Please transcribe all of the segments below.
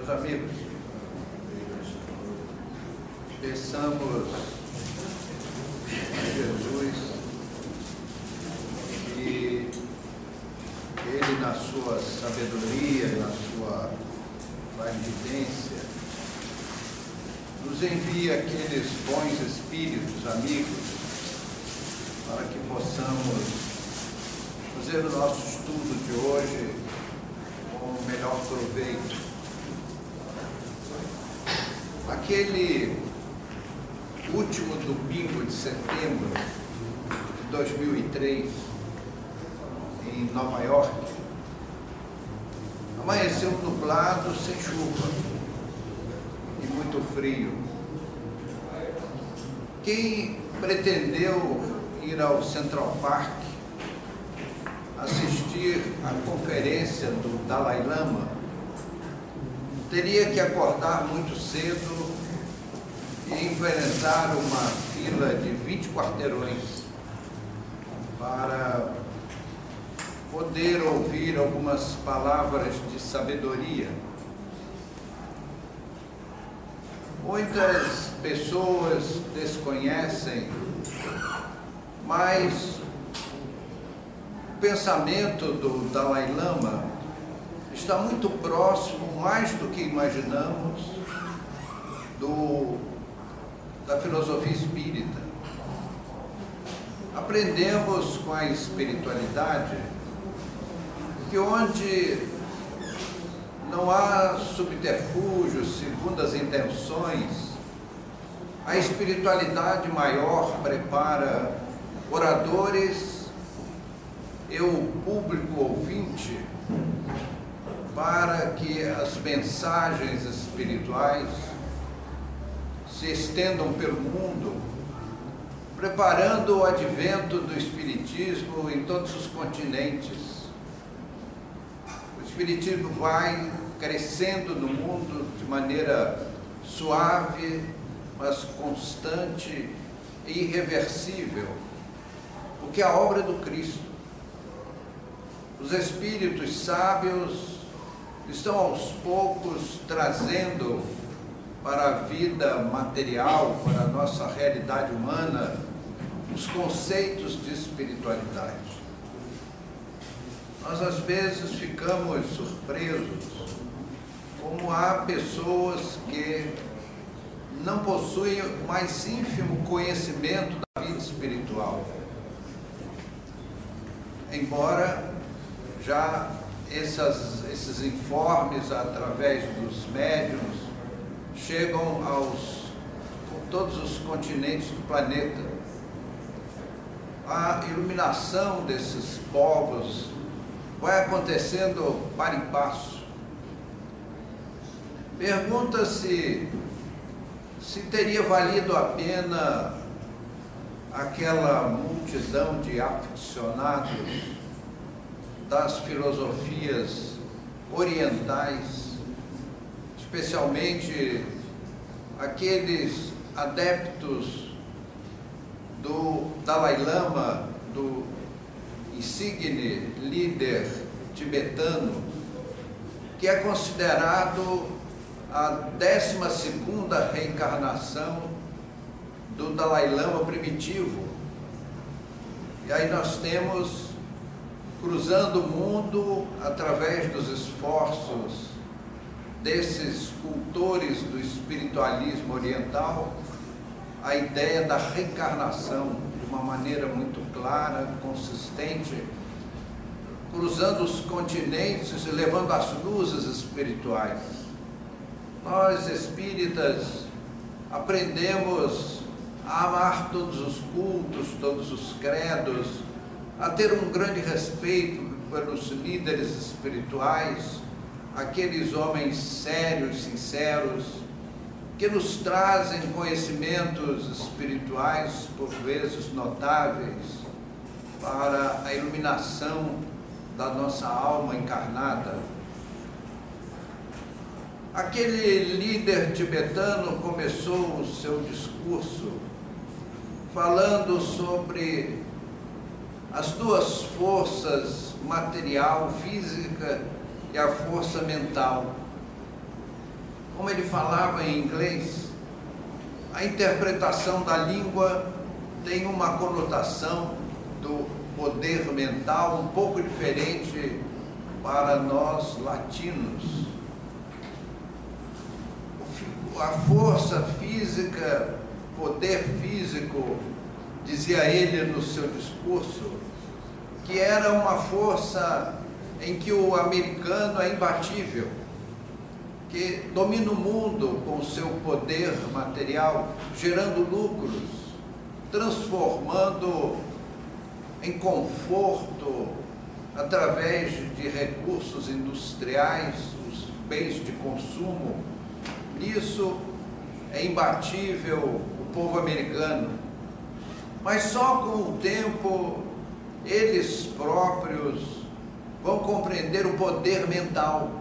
Meus amigos, peçamos a Jesus que Ele, na sua sabedoria, na sua clarividência, nos envie aqueles bons espíritos, amigos, para que possamos fazer o nosso estudo de hoje com o melhor proveito. Aquele último domingo de setembro de 2003, em Nova York, amanheceu nublado, sem chuva e muito frio. Quem pretendeu ir ao Central Park assistir à conferência do Dalai Lama teria que acordar muito cedo e enfrentar uma fila de 20 quarteirões para poder ouvir algumas palavras de sabedoria. Muitas pessoas desconhecem, mas o pensamento do Dalai Lama está muito próximo, mais do que imaginamos, da filosofia espírita. Aprendemos com a espiritualidade que onde não há subterfúgios, segundas intenções, a espiritualidade maior prepara oradores e o público ouvinte para que as mensagens espirituais se estendam pelo mundo, preparando o advento do Espiritismo em todos os continentes. O Espiritismo vai crescendo no mundo de maneira suave, mas constante e irreversível, porque é a obra do Cristo. Os espíritos sábios estão aos poucos trazendo para a vida material, para a nossa realidade humana, os conceitos de espiritualidade. Nós às vezes ficamos surpresos como há pessoas que não possuem o mais ínfimo conhecimento da vida espiritual, embora já esses informes através dos médiuns chegam todos os continentes do planeta. A iluminação desses povos vai acontecendo para em passo. Pergunta-se se teria valido a pena aquela multidão de aficionados das filosofias orientais, especialmente aqueles adeptos do Dalai Lama, do insigne líder tibetano, que é considerado a 12ª reencarnação do Dalai Lama primitivo. E aí nós temos, cruzando o mundo através dos esforços desses cultores do espiritualismo oriental, a ideia da reencarnação de uma maneira muito clara, consistente, cruzando os continentes e levando as luzes espirituais. Nós, espíritas, aprendemos a amar todos os cultos, todos os credos, a ter um grande respeito pelos líderes espirituais, aqueles homens sérios, sinceros, que nos trazem conhecimentos espirituais, por vezes notáveis, para a iluminação da nossa alma encarnada. Aquele líder tibetano começou o seu discurso falando sobre as duas forças, material, física, e a força mental. como ele falava em inglês, a interpretação da língua tem uma conotação do poder mental um pouco diferente para nós latinos. A força física, poder físico, dizia ele no seu discurso, que era uma força em que o americano é imbatível, que domina o mundo com o seu poder material, gerando lucros, transformando em conforto através de recursos industriais, os bens de consumo. Nisso é imbatível o povo americano. Mas só com o tempo eles próprios vão compreender o poder mental,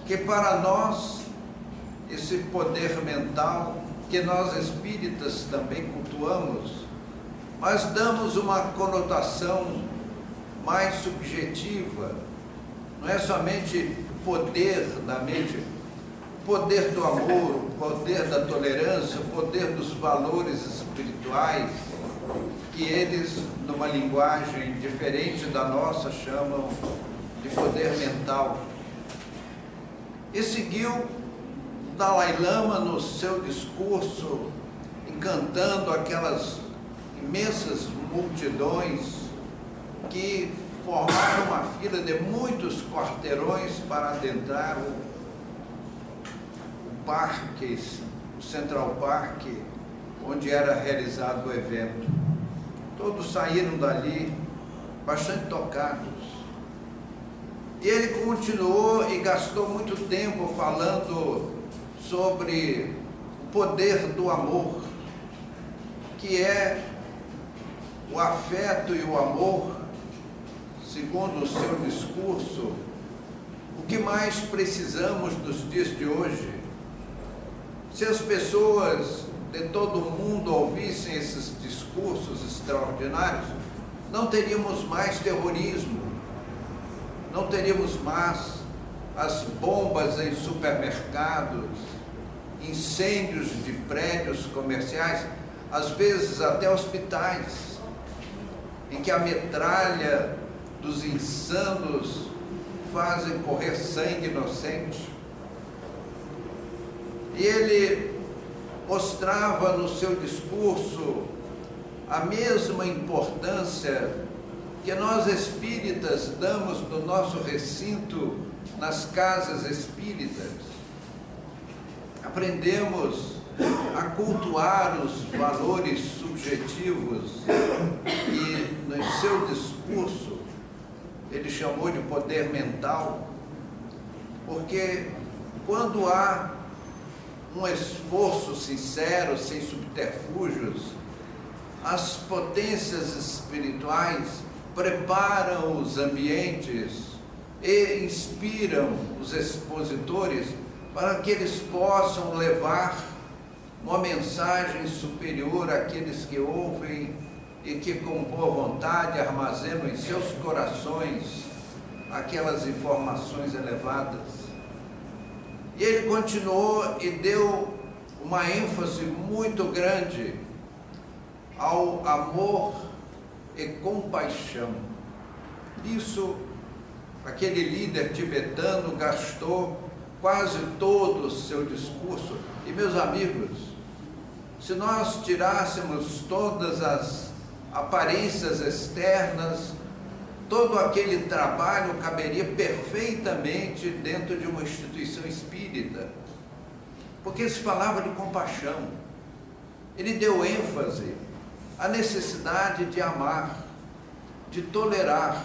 que para nós, esse poder mental, que nós espíritas também cultuamos, mas damos uma conotação mais subjetiva. Não é somente o poder da mente, o poder do amor, o poder da tolerância, o poder dos valores espirituais, que eles, numa linguagem diferente da nossa, chamam de poder mental. E seguiu o Dalai Lama no seu discurso, encantando aquelas imensas multidões que formaram uma fila de muitos quarteirões para adentrar o parque, o Central Park, onde era realizado o evento. Todos saíram dali bastante tocados. E ele continuou e gastou muito tempo falando sobre o poder do amor, que é o afeto e o amor, segundo o seu discurso, o que mais precisamos nos dias de hoje. Se as pessoas de todo o mundo ouvissem esses discursos extraordinários, não teríamos mais terrorismo, não teríamos mais as bombas em supermercados, incêndios de prédios comerciais, às vezes até hospitais, em que a metralha dos insanos fazem correr sangue inocente. E ele mostrava no seu discurso a mesma importância que nós espíritas damos no nosso recinto, nas casas espíritas. Aprendemos a cultuar os valores subjetivos e no seu discurso ele chamou de poder mental, porque quando há um esforço sincero, sem subterfúgios, as potências espirituais preparam os ambientes e inspiram os expositores para que eles possam levar uma mensagem superior àqueles que ouvem e que com boa vontade armazenam em seus corações aquelas informações elevadas. E ele continuou e deu uma ênfase muito grande ao amor e compaixão. Isso, aquele líder tibetano gastou quase todo o seu discurso. E, meus amigos, se nós tirássemos todas as aparências externas, todo aquele trabalho caberia perfeitamente dentro de uma instituição espírita, porque se falava de compaixão. Ele deu ênfase à necessidade de amar, de tolerar,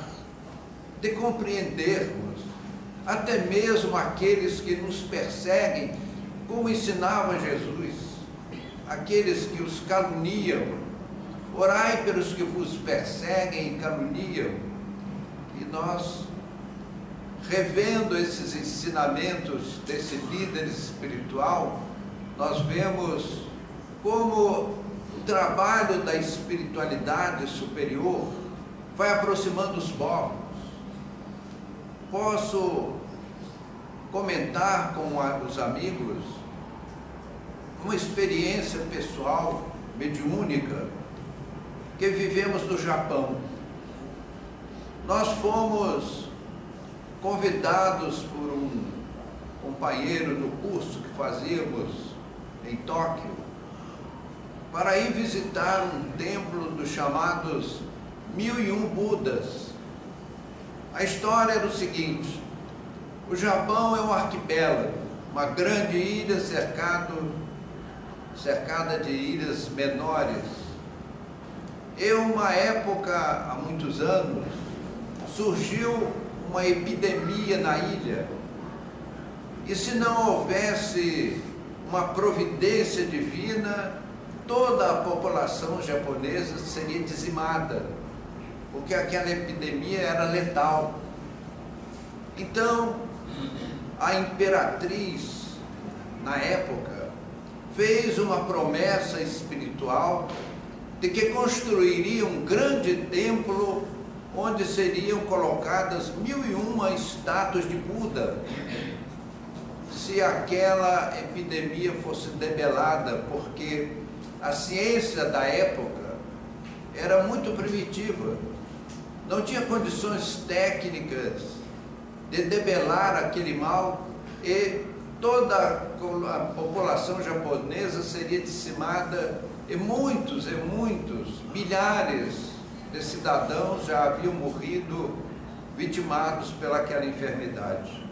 de compreendermos, até mesmo aqueles que nos perseguem, como ensinava Jesus, aqueles que os caluniam. Orai pelos que vos perseguem e caluniam. E nós, revendo esses ensinamentos desse líder espiritual, nós vemos como o trabalho da espiritualidade superior vai aproximando os povos. Posso comentar com os amigos uma experiência pessoal, mediúnica, que vivemos no Japão. Nós fomos convidados por um companheiro do curso que fazíamos em Tóquio para ir visitar um templo dos chamados 1001 Budas. A história era o seguinte: o Japão é um arquipélago, uma grande ilha cercada de ilhas menores. Em uma época, há muitos anos, surgiu uma epidemia na ilha, e se não houvesse uma providência divina, toda a população japonesa seria dizimada, porque aquela epidemia era letal. Então, a imperatriz, na época, fez uma promessa espiritual de que construiria um grande templo onde seriam colocadas 1001 estátuas de Buda, se aquela epidemia fosse debelada, porque a ciência da época era muito primitiva, não tinha condições técnicas de debelar aquele mal, e toda a população japonesa seria dizimada, e muitos, milhares de cidadãos já haviam morrido vitimados pelaquela enfermidade.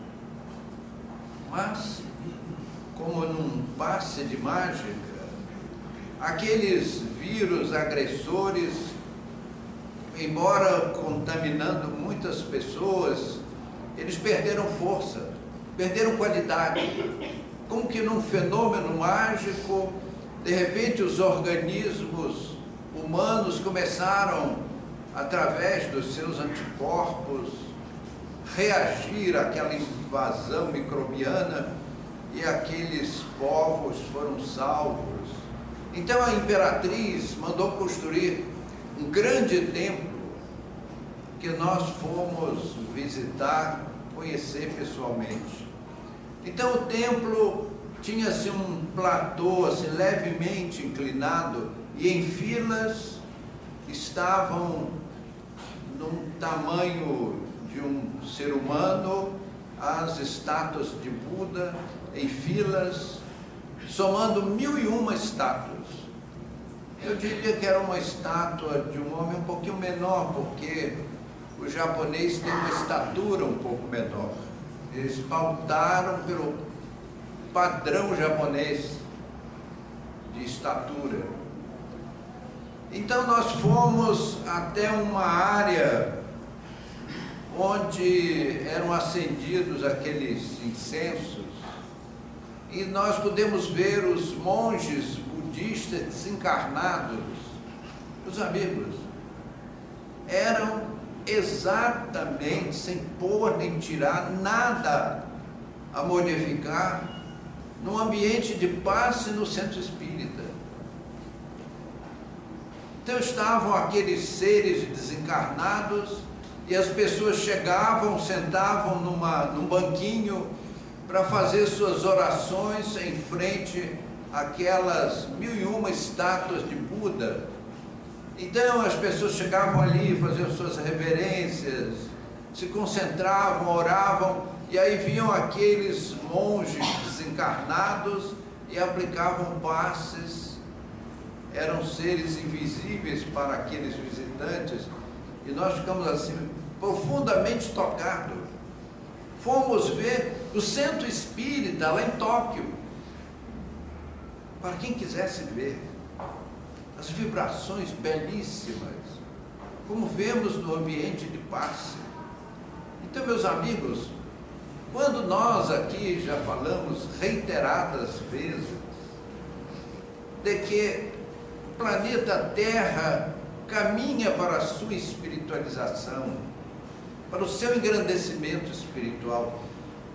Mas, como num passe de mágica, aqueles vírus agressores, embora contaminando muitas pessoas, eles perderam força, perderam qualidade. Como que num fenômeno mágico, de repente os organismos humanos começaram, através dos seus anticorpos, reagir àquela invasão microbiana, e aqueles povos foram salvos. Então a imperatriz mandou construir um grande templo que nós fomos visitar, conhecer pessoalmente. Então o templo tinha assim um platô assim, levemente inclinado, e em filas estavam, num tamanho de um ser humano, as estátuas de Buda em filas, somando 1001 estátuas. Eu diria que era uma estátua de um homem um pouquinho menor, porque o japonês tem uma estatura um pouco menor. Eles pautaram pelo padrão japonês de estatura. Então nós fomos até uma área onde eram acendidos aqueles incensos, e nós pudemos ver os monges budistas desencarnados. Os amigos, eram exatamente, sem pôr nem tirar nada a modificar, num ambiente de paz no centro espírita. Então estavam aqueles seres desencarnados, e as pessoas chegavam, sentavam num banquinho para fazer suas orações em frente àquelas 1001 estátuas de Buda. Então as pessoas chegavam ali, faziam suas reverências, se concentravam, oravam, e aí vinham aqueles monges desencarnados e aplicavam passes. Eram seres invisíveis para aqueles visitantes, e nós ficamos assim, profundamente tocados. Fomos ver o centro espírita lá em Tóquio, para quem quisesse ver as vibrações belíssimas, como vemos no ambiente de passe. Então, meus amigos, quando nós aqui já falamos reiteradas vezes de que o planeta Terra caminha para a sua espiritualização, para o seu engrandecimento espiritual,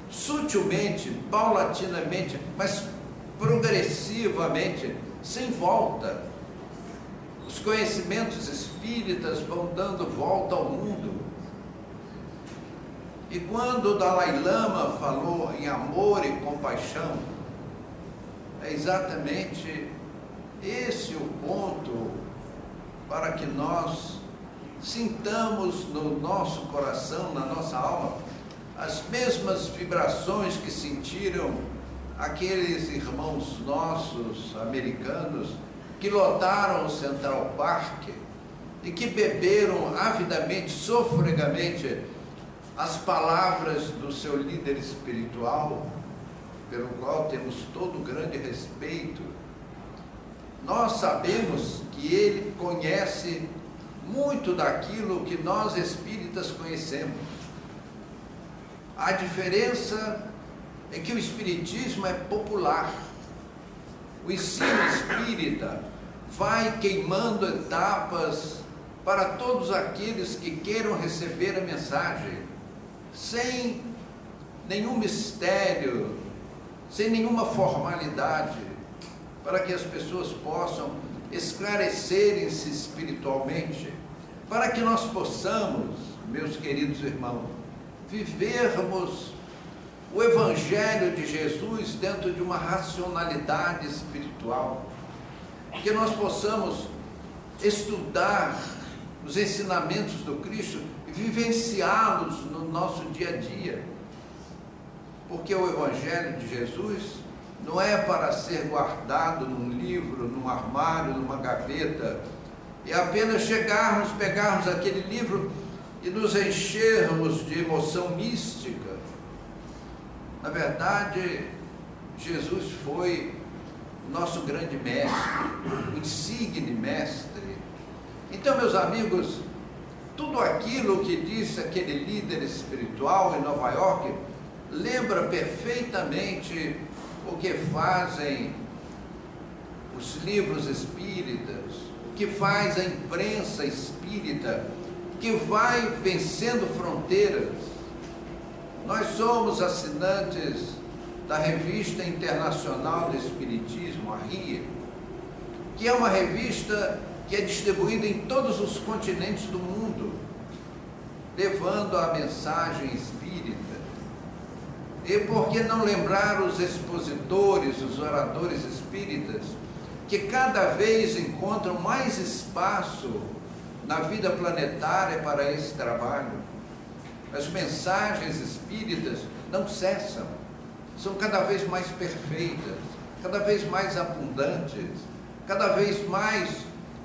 sutilmente, paulatinamente, mas progressivamente, sem volta. Os conhecimentos espíritas vão dando volta ao mundo. E quando o Dalai Lama falou em amor e compaixão, é exatamente esse o ponto para que nós sintamos no nosso coração, na nossa alma, as mesmas vibrações que sentiram aqueles irmãos nossos americanos que lotaram o Central Park e que beberam avidamente, sofregamente, as palavras do seu líder espiritual, pelo qual temos todo grande respeito. Nós sabemos que ele conhece muito daquilo que nós espíritas conhecemos. A diferença é que o espiritismo é popular. O ensino espírita vai queimando etapas para todos aqueles que queiram receber a mensagem, sem nenhum mistério, sem nenhuma formalidade, para que as pessoas possam esclarecerem-se espiritualmente, para que nós possamos, meus queridos irmãos, vivermos o Evangelho de Jesus dentro de uma racionalidade espiritual, que nós possamos estudar os ensinamentos do Cristo e vivenciá-los no nosso dia a dia, porque o Evangelho de Jesus não é para ser guardado num livro, num armário, numa gaveta, é apenas chegarmos, pegarmos aquele livro e nos enchermos de emoção mística. Na verdade, Jesus foi o nosso grande mestre, o insigne mestre. Então, meus amigos, tudo aquilo que disse aquele líder espiritual em Nova York lembra perfeitamente o que fazem os livros espíritas, o que faz a imprensa espírita, que vai vencendo fronteiras. Nós somos assinantes da Revista Internacional do Espiritismo, a RIA, que é uma revista que é distribuída em todos os continentes do mundo, levando a mensagem espírita. E por que não lembrar os expositores, os oradores espíritas, que cada vez encontram mais espaço na vida planetária para esse trabalho? As mensagens espíritas não cessam, são cada vez mais perfeitas, cada vez mais abundantes, cada vez mais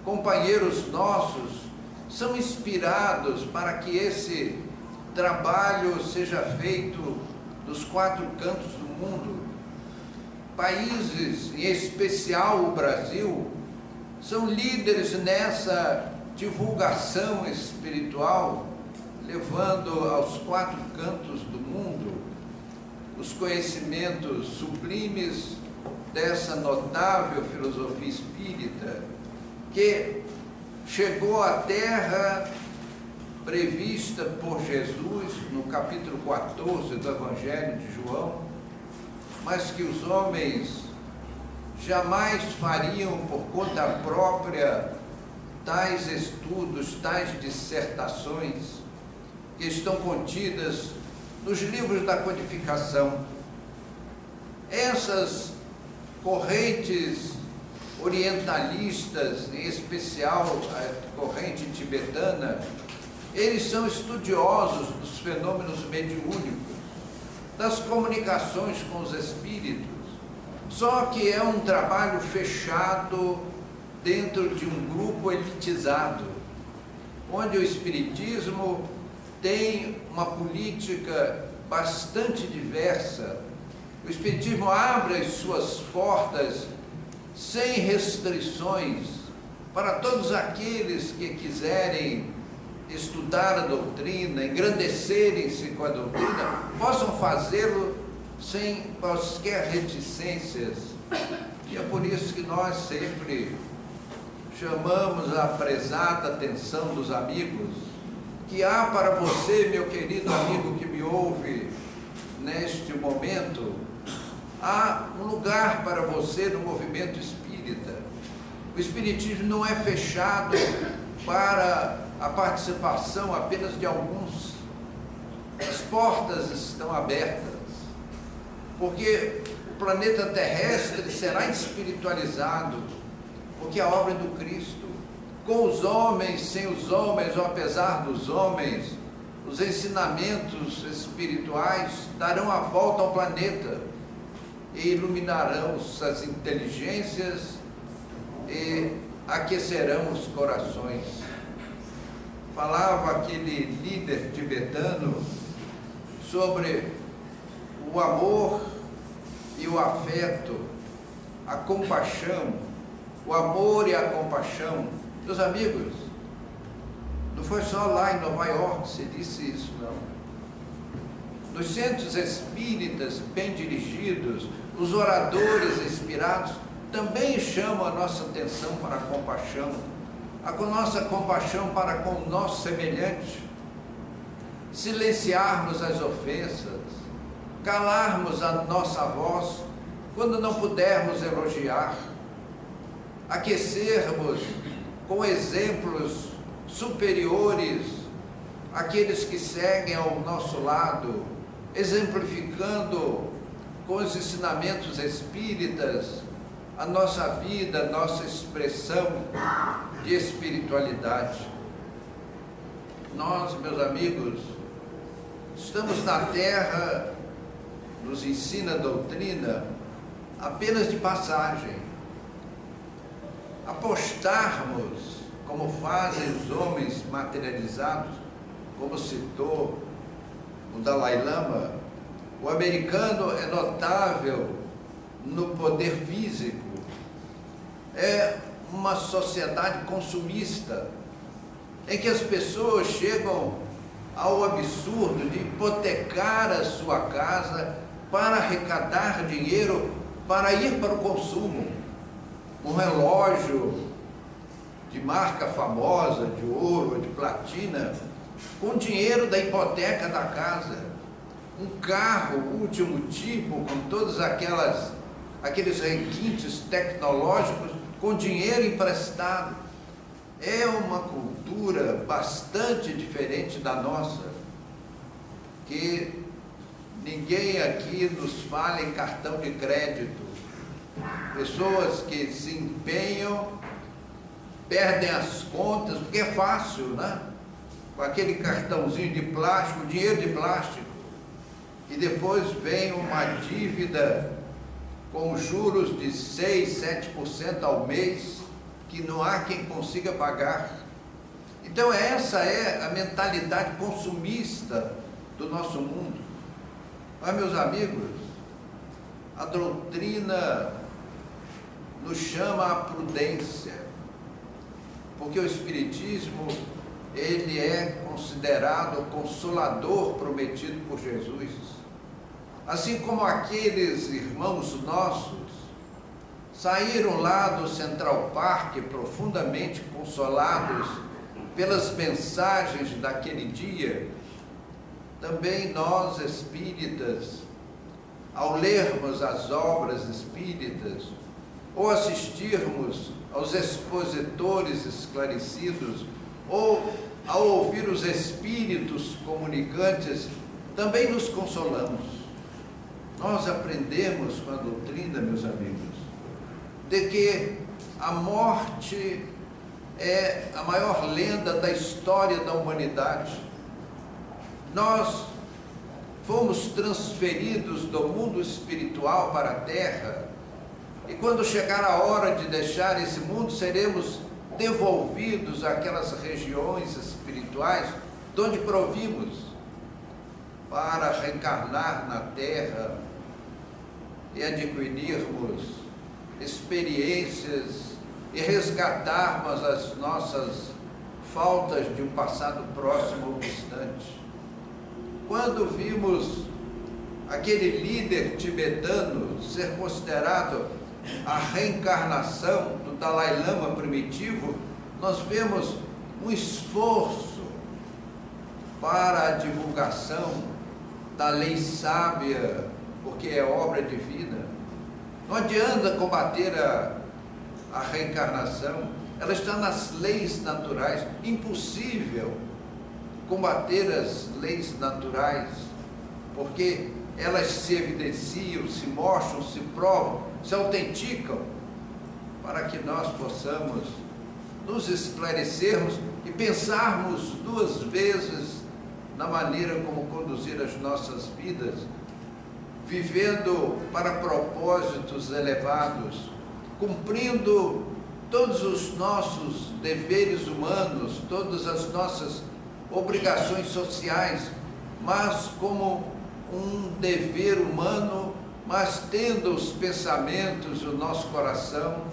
companheiros nossos são inspirados para que esse trabalho seja feito nos 4 cantos do mundo. Países, em especial o Brasil, são líderes nessa divulgação espiritual, levando aos 4 cantos do mundo os conhecimentos sublimes dessa notável filosofia espírita, que chegou à Terra prevista por Jesus no capítulo 14 do Evangelho de João, mas que os homens jamais fariam por conta própria tais estudos, tais dissertações que estão contidas nos livros da codificação. Essas correntes orientalistas, em especial a corrente tibetana, eles são estudiosos dos fenômenos mediúnicos, das comunicações com os espíritos, só que é um trabalho fechado dentro de um grupo elitizado, onde o espiritismo tem uma política bastante diversa. O espiritismo abre as suas portas sem restrições para todos aqueles que quiserem estudar a doutrina, engrandecerem-se com a doutrina, possam fazê-lo sem quaisquer reticências. E é por isso que nós sempre chamamos a prezada atenção dos amigos, que há para você, meu querido amigo que me ouve neste momento, há um lugar para você no movimento espírita. O espiritismo não é fechado para a participação apenas de alguns. As portas estão abertas, porque o planeta terrestre será espiritualizado, porque a obra do Cristo, com os homens, sem os homens, ou apesar dos homens, os ensinamentos espirituais darão a volta ao planeta e iluminarão as inteligências e aquecerão os corações. Falava aquele líder tibetano sobre o amor e o afeto, a compaixão, o amor e a compaixão. Meus amigos, não foi só lá em Nova York que se disse isso, não. Nos centros espíritas bem dirigidos, os oradores inspirados também chamam a nossa atenção para a compaixão, a nossa compaixão para com o nosso semelhante, silenciarmos as ofensas, calarmos a nossa voz quando não pudermos elogiar, aquecermos com exemplos superiores aqueles que seguem ao nosso lado, exemplificando com os ensinamentos espíritas a nossa vida, a nossa expressão de espiritualidade. Nós, meus amigos, estamos na Terra, nos ensina a doutrina, apenas de passagem. Apostarmos, como fazem os homens materializados, como citou o Dalai Lama, o americano é notável no poder físico, é uma sociedade consumista, em que as pessoas chegam ao absurdo de hipotecar a sua casa para arrecadar dinheiro para ir para o consumo. Um relógio de marca famosa, de ouro, de platina, com dinheiro da hipoteca da casa, um carro último tipo, com todos aqueles requintes tecnológicos, com dinheiro emprestado. É uma cultura bastante diferente da nossa, que ninguém aqui nos fala em cartão de crédito. Pessoas que se empenham, perdem as contas, porque é fácil, né? Com aquele cartãozinho de plástico, dinheiro de plástico, e depois vem uma dívida com juros de 6, 7% ao mês, que não há quem consiga pagar. Então essa é a mentalidade consumista do nosso mundo. Mas, meus amigos, a doutrina nos chama à prudência, porque o Espiritismo, ele é considerado o consolador prometido por Jesus. Assim como aqueles irmãos nossos saíram lá do Central Park profundamente consolados pelas mensagens daquele dia, também nós espíritas, ao lermos as obras espíritas, ou assistirmos aos expositores esclarecidos, ou ao ouvir os espíritos comunicantes, também nos consolamos. Nós aprendemos com a doutrina, meus amigos, de que a morte é a maior lenda da história da humanidade. Nós fomos transferidos do mundo espiritual para a Terra, e quando chegar a hora de deixar esse mundo, seremos devolvidos àquelas regiões espirituais de onde provimos, para reencarnar na Terra e adquirirmos experiências e resgatarmos as nossas faltas de um passado próximo ou distante. Quando vimos aquele líder tibetano ser considerado a reencarnação do Dalai Lama primitivo, nós vemos um esforço para a divulgação da lei sábia, porque é obra divina. Não adianta combater a reencarnação, ela está nas leis naturais. Impossível combater as leis naturais, porque elas se evidenciam, se mostram, se provam, se autenticam, para que nós possamos nos esclarecermos e pensarmos duas vezes na maneira como conduzir as nossas vidas, vivendo para propósitos elevados, cumprindo todos os nossos deveres humanos, todas as nossas obrigações sociais, mas como um dever humano, mas tendo os pensamentos, o nosso coração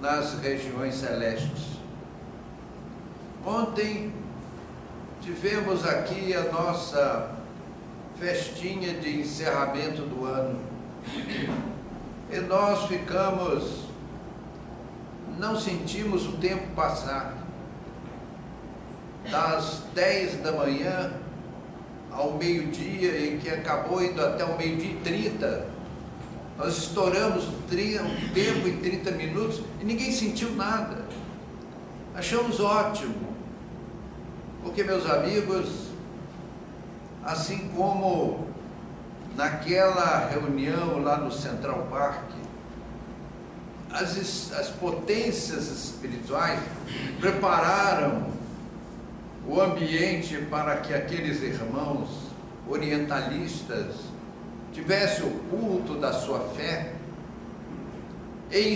nas regiões celestes. Ontem tivemos aqui a nossa festinha de encerramento do ano e nós não sentimos o tempo passar. Das 10 da manhã ao meio-dia, e que acabou indo até o meio-dia e 30, nós estouramos um tempo em 30 minutos e ninguém sentiu nada. Achamos ótimo, porque, meus amigos, assim como naquela reunião lá no Central Park, as potências espirituais prepararam o ambiente para que aqueles irmãos orientalistas tivessem o culto da sua fé e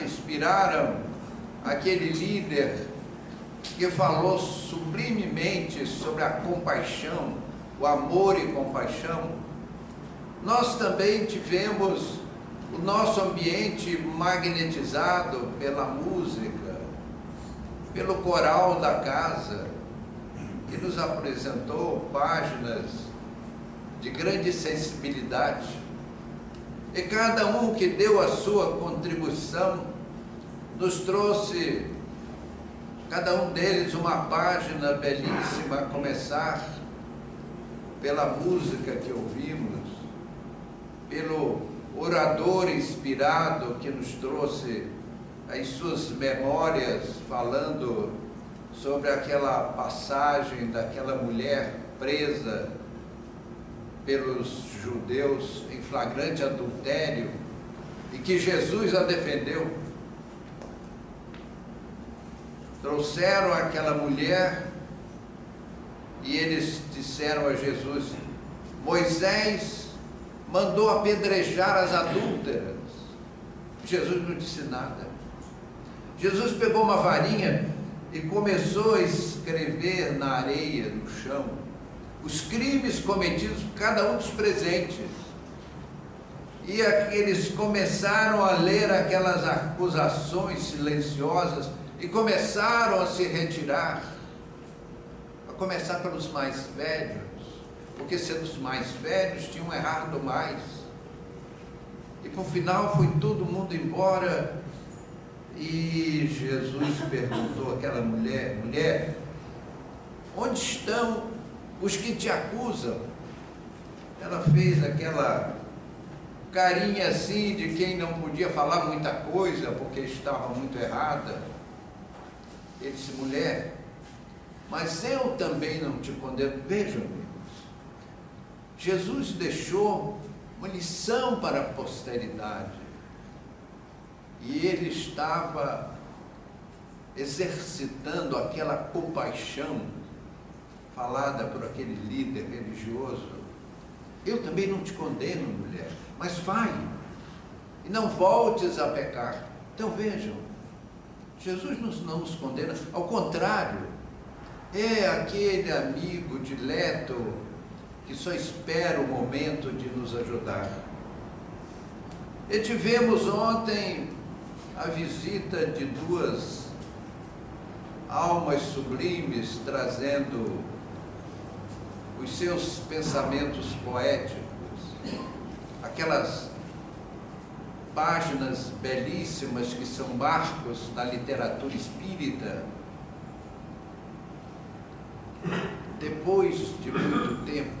inspiraram aquele líder que falou sublimemente sobre a compaixão, o amor e compaixão. Nós também tivemos o nosso ambiente magnetizado pela música, pelo coral da casa, que nos apresentou páginas de grande sensibilidade, e cada um que deu a sua contribuição nos trouxe, cada um deles, uma página belíssima, a começar pela música que ouvimos, pelo orador inspirado que nos trouxe as suas memórias, falando sobre aquela passagem daquela mulher presa pelos judeus em flagrante adultério e que Jesus a defendeu. Trouxeram aquela mulher e eles disseram a Jesus: Moisés mandou apedrejar as adúlteras. Jesus não disse nada. Jesus pegou uma varinha e começou a escrever na areia, no chão, os crimes cometidos por cada um dos presentes. E eles começaram a ler aquelas acusações silenciosas e começaram a se retirar, a começar pelos mais velhos, porque sendo os mais velhos tinham errado mais. E por final foi todo mundo embora. E Jesus perguntou àquela mulher: mulher, onde estão os que te acusam? Ela fez aquela carinha assim de quem não podia falar muita coisa porque estava muito errada. Ele disse: mulher, mas eu também não te condeno. Vejam, amigos, Jesus deixou uma lição para a posteridade. E ele estava exercitando aquela compaixão falada por aquele líder religioso. Eu também não te condeno, mulher, mas vai e não voltes a pecar. Então vejam, Jesus não nos condena, ao contrário, é aquele amigo dileto que só espera o momento de nos ajudar. E tivemos ontem a visita de duas almas sublimes, trazendo os seus pensamentos poéticos, aquelas páginas belíssimas que são marcos da literatura espírita. Depois de muito tempo,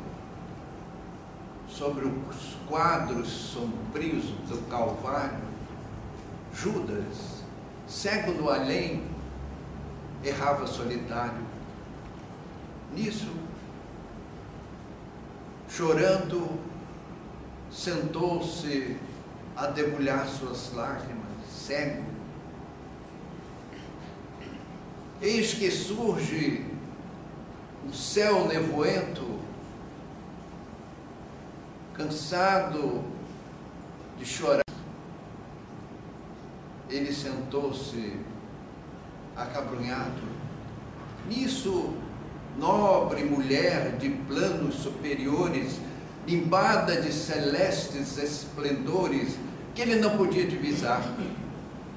sobre os quadros sombrios do Calvário, Judas, cego no além, errava solitário. Nisso, chorando, sentou-se a debulhar suas lágrimas, cego. Eis que surge um céu nevoento, cansado de chorar. Ele sentou-se acabrunhado. Nisso, nobre mulher de planos superiores, nimbada de celestes esplendores, que ele não podia divisar,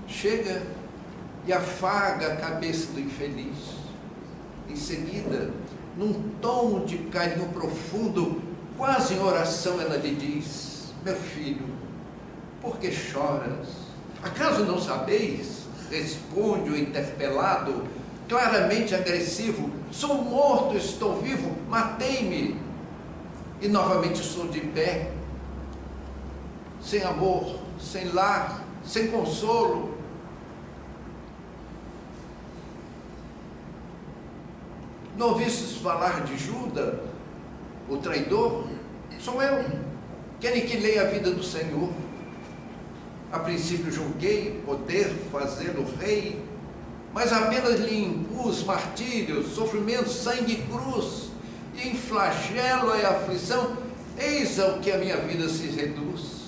chega e afaga a cabeça do infeliz. Em seguida, num tom de carinho profundo, quase em oração, ela lhe diz: meu filho, por que choras? Acaso não sabeis? Responde o interpelado, claramente agressivo: sou morto, estou vivo, matei-me. E novamente sou de pé, sem amor, sem lar, sem consolo. Não ouvistes falar de Judas, o traidor? Sou eu, que aniquilei a vida do Senhor. A princípio julguei poder fazê-lo rei, mas apenas lhe impus martírios, sofrimentos, sangue e cruz, e em flagelo e aflição, eis ao que a minha vida se reduz.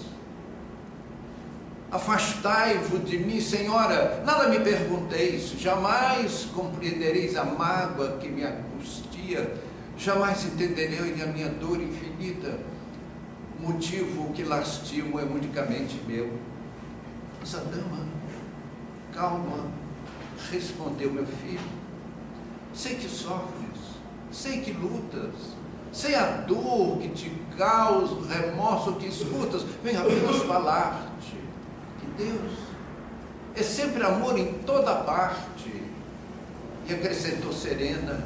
Afastai-vos de mim, Senhora, nada me pergunteis, jamais compreendereis a mágoa que me angustia, jamais entendereis a minha dor infinita. O motivo que lastimo é unicamente meu. Mas a dama, calma, respondeu: meu filho, sei que sofres, sei que lutas, sei a dor que te causa, o remorso que escutas, vem apenas falar-te que Deus é sempre amor em toda parte. E acrescentou serena: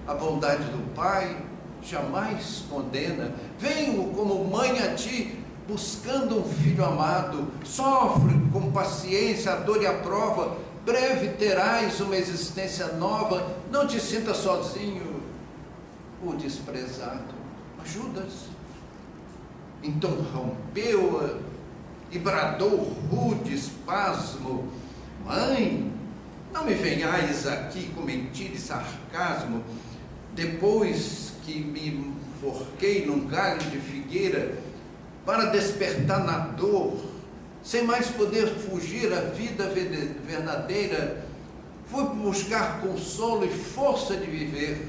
a bondade do Pai jamais condena. Venho como mãe a ti, buscando um filho amado. Sofre com paciência a dor e a prova, breve terás uma existência nova. Não te sintas sozinho ou desprezado. Ajudas. Então rompeu e bradou rude espasmo: mãe, não me venhais aqui com mentira e sarcasmo. Depois que me enforquei num galho de figueira, para despertar na dor, sem mais poder fugir à vida verdadeira, fui buscar consolo e força de viver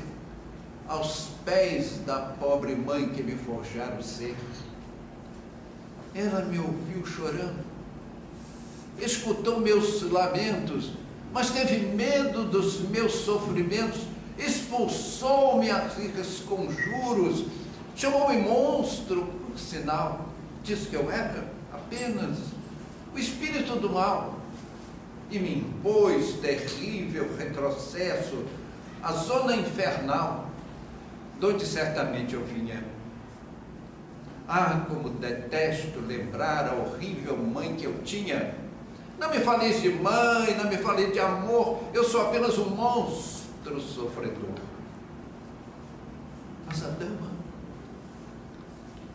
aos pés da pobre mãe que me forjara o ser. Ela me ouviu chorando, escutou meus lamentos, mas teve medo dos meus sofrimentos, expulsou-me a ricos conjuros, chamou-me monstro, por sinal, disse que eu era apenas o espírito do mal, e me impôs terrível retrocesso à zona infernal, de onde certamente eu vinha. Ah, como detesto lembrar a horrível mãe que eu tinha. Não me faleis de mãe, não me faleis de amor, eu sou apenas um monstro sofredor. Mas a dama,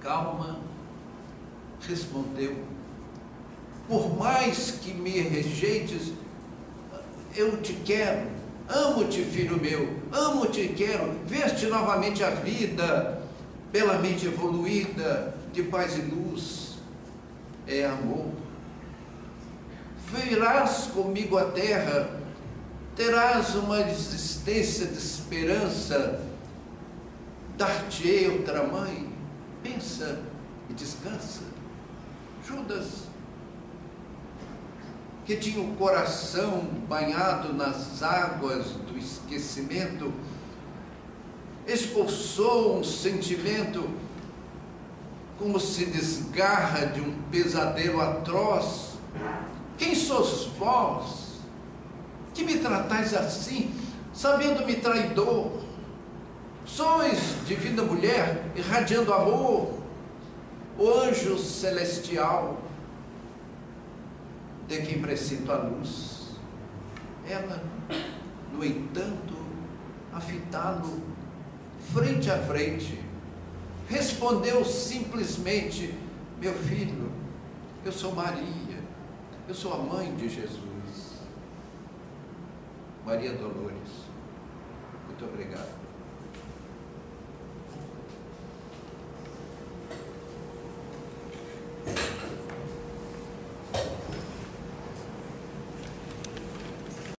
calma, respondeu: por mais que me rejeites, eu te quero, amo-te, filho meu, amo-te e quero ver-te novamente a vida, belamente evoluída, de paz e luz, é amor. Virás comigo à terra, terás uma existência de esperança, dar-te-ei outra mãe, pensa e descansa. Judas, que tinha o coração banhado nas águas do esquecimento, expulsou um sentimento como se desgarra de um pesadelo atroz. Quem sois vós, que me tratais assim, sabendo-me traidor? Sois divina mulher, irradiando amor, o anjo celestial, de quem presinto a luz. Ela, no entanto, a fitá-lo, frente a frente, respondeu simplesmente: meu filho, eu sou Maria, eu sou a mãe de Jesus. Maria Dolores, muito obrigado.